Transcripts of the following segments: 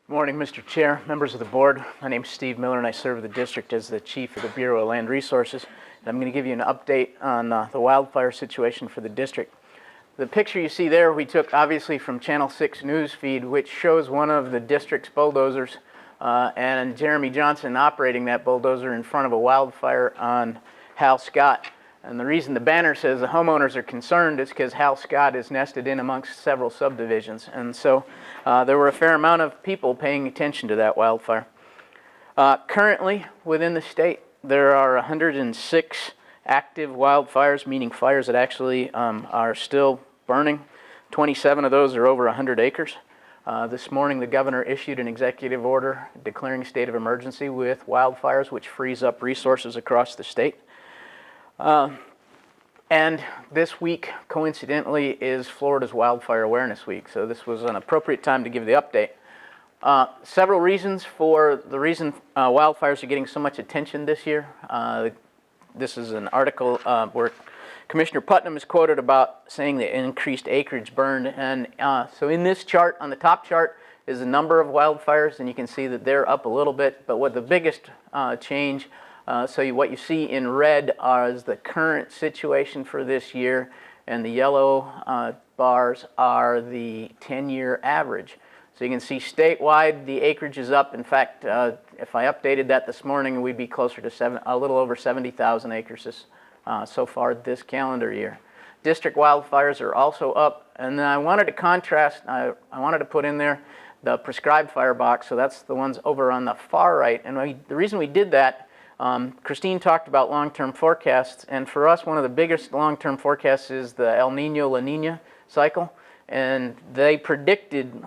Good morning, Mr. Chair, members of the board. My name is Steve Miller and I serve the district as the Chief of the Bureau of Land Resources. And I'm going to give you an update on the wildfire situation for the district. The picture you see there we took obviously from Channel 6 news feed, which shows one of the district's bulldozers and Jeremy Johnson operating that bulldozer in front of a wildfire on Hal Scott. And the reason the banner says the homeowners are concerned is because Hal Scott is nested in amongst several subdivisions. And so there were a fair amount of people paying attention to that wildfire. Currently, within the state, there are 106 active wildfires, meaning fires that actually are still burning. 27 of those are over 100 acres. This morning, the governor issued an executive order declaring a state of emergency with wildfires, which frees up resources across the state. And this week, coincidentally, is Florida's Wildfire Awareness Week, so this was an appropriate time to give the update. Several reasons for the reason wildfires are getting so much attention this year. This is an article where Commissioner Putnam is quoted about saying the increased acreage burned. And so in this chart, on the top chart, is the number of wildfires, and you can see that they're up a little bit. But what the biggest change, what you see in red is the current situation for this year, and the yellow bars are the 10-year average. So you can see statewide the acreage is up. In fact, if I updated that this morning, we'd be closer to a little over 70,000 acres so far this calendar year. District wildfires are also up, and then I wanted to contrast, I wanted to put in there the prescribed fire box, so that's the ones over on the far right. And the reason we did that, Christine talked about long-term forecasts, and for us one of the biggest long-term forecasts is the El Nino-La Nina cycle, and they predicted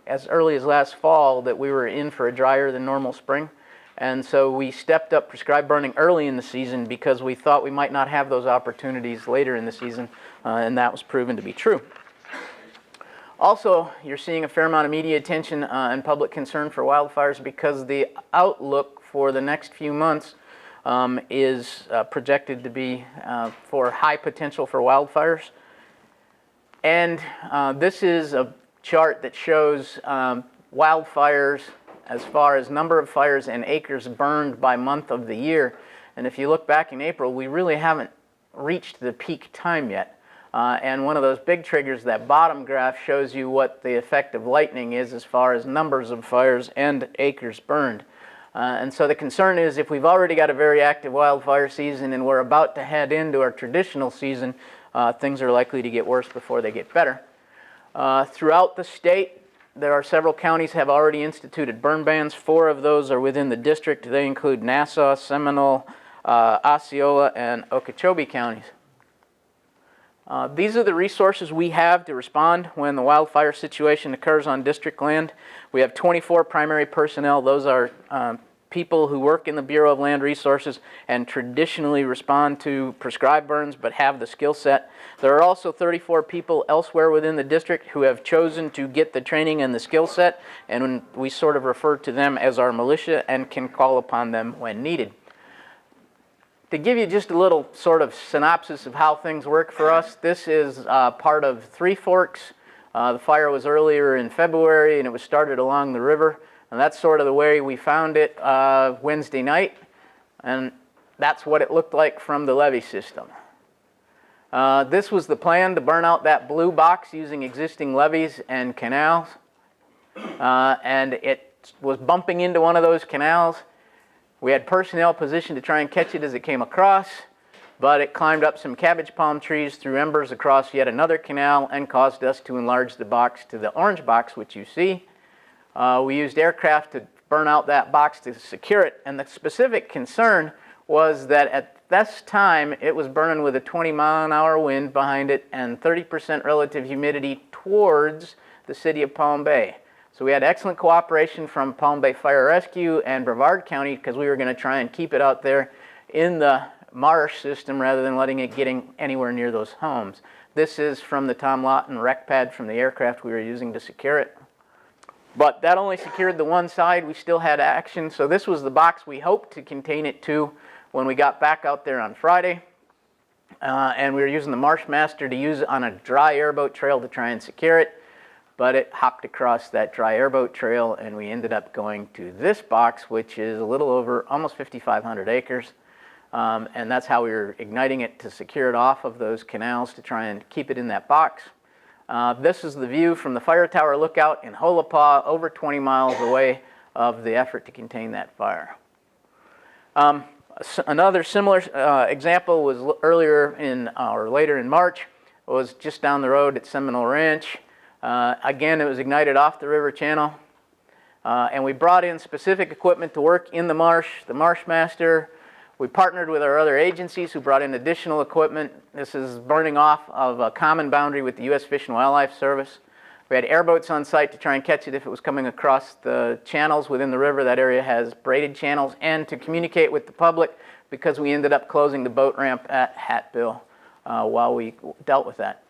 as early as last fall that we were in for a drier than normal spring. And so we stepped up prescribed burning early in the season because we thought we might not have those opportunities later in the season, and that was proven to be true. Also, you're seeing a fair amount of media attention and public concern for wildfires because the outlook for the next few months is projected to be for high potential for wildfires. And this is a chart that shows wildfires as far as number of fires and acres burned by month of the year. And if you look back in April, we really haven't reached the peak time yet. And one of those big triggers, that bottom graph, shows you what the effect of lightning is as far as numbers of fires and acres burned. And so the concern is if we've already got a very active wildfire season and we're about to head into our traditional season, things are likely to get worse before they get better. Throughout the state, there are several counties have already instituted burn bans. 4 of those are within the district. They include Nassau, Seminole, Osceola, and Okeechobee counties. These are the resources we have to respond when the wildfire situation occurs on district land. We have 24 primary personnel. Those are people who work in the Bureau of Land Resources and traditionally respond to prescribed burns but have the skill set. There are also 34 people elsewhere within the district who have chosen to get the training and the skill set, and we sort of refer to them as our militia and can call upon them when needed. To give you just a little sort of synopsis of how things work for us, this is part of Three Forks. The fire was earlier in February and it was started along the river. And that's sort of the way we found it Wednesday night. And that's what it looked like from the levee system. This was the plan to burn out that blue box using existing levees and canals. And it was bumping into one of those canals. We had personnel positioned to try and catch it as it came across, but it climbed up some cabbage palm trees, threw embers across yet another canal, and caused us to enlarge the box to the orange box, which you see. We used aircraft to burn out that box to secure it, and the specific concern was that at this time it was burning with a 20-mile-an-hour wind behind it and 30% relative humidity towards the city of Palm Bay. So we had excellent cooperation from Palm Bay Fire Rescue and Brevard County because we were going to try and keep it out there in the marsh system rather than letting it getting anywhere near those homes. This is from the Tom Lawton wreck pad from the aircraft we were using to secure it. But that only secured the one side. We still had action. So this was the box we hoped to contain it to when we got back out there on Friday. And we were using the Marsh Master to use on a dry airboat trail to try and secure it. but it hopped across that dry airboat trail, and we ended up going to this box, which is a little over almost 5,500 acres. And that's how we were igniting it, to secure it off of those canals to try and keep it in that box. This is the view from the fire tower lookout in Holapaw, over 20 miles away, of the effort to contain that fire. Another similar example was earlier in, or later in March. It was just down the road at Seminole Ranch. Again, it was ignited off the river channel. And we brought in specific equipment to work in the marsh, the Marshmaster. We partnered with our other agencies who brought in additional equipment. This is burning off of a common boundary with the U.S. Fish and Wildlife Service. We had airboats on site to try and catch it if it was coming across the channels within the river. That area has braided channels, and to communicate with the public, because we ended up closing the boat ramp at Hatbill while we dealt with that.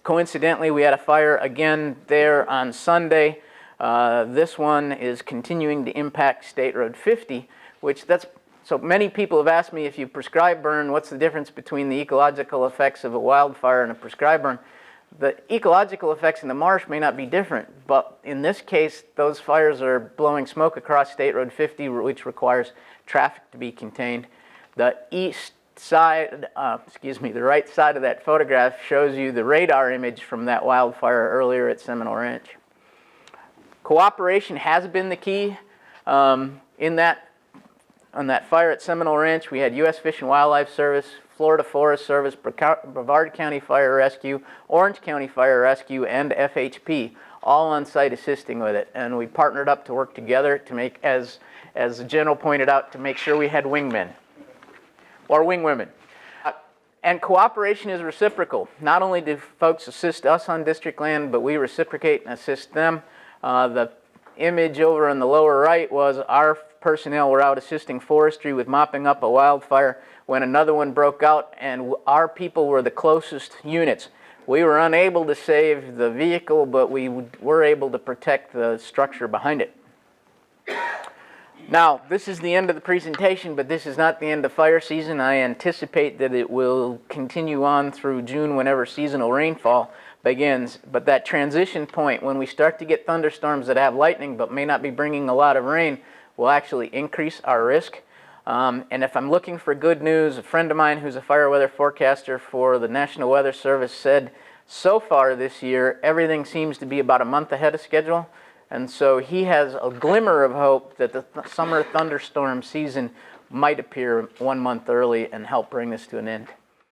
Coincidentally, we had a fire again there on Sunday. This one is continuing to impact State Road 50, which so many people have asked me, if you prescribe burn, what's the difference between the ecological effects of a wildfire and a prescribed burn? The ecological effects in the marsh may not be different, but in this case, those fires are blowing smoke across State Road 50, which requires traffic to be contained. The east side, the right side of that photograph shows you the radar image from that wildfire earlier at Seminole Ranch. Cooperation has been the key. On that fire at Seminole Ranch, we had U.S. Fish and Wildlife Service, Florida Forest Service, Brevard County Fire Rescue, Orange County Fire Rescue, and FHP, all on site assisting with it. And we partnered up to work together to make, as the general pointed out, to make sure we had wingmen, or wingwomen. And cooperation is reciprocal. Not only do folks assist us on district land, but we reciprocate and assist them. The image over in the lower right was our personnel were out assisting forestry with mopping up a wildfire when another one broke out, and our people were the closest units. We were unable to save the vehicle, but we were able to protect the structure behind it. Now, this is the end of the presentation, but this is not the end of fire season. I anticipate that it will continue on through June whenever seasonal rainfall begins. But that transition point, when we start to get thunderstorms that have lightning but may not be bringing a lot of rain, will actually increase our risk. And if I'm looking for good news, a friend of mine who's a fire weather forecaster for the National Weather Service said, so far this year, everything seems to be about a month ahead of schedule. And so he has a glimmer of hope that the summer thunderstorm season might appear 1 month early and help bring this to an end.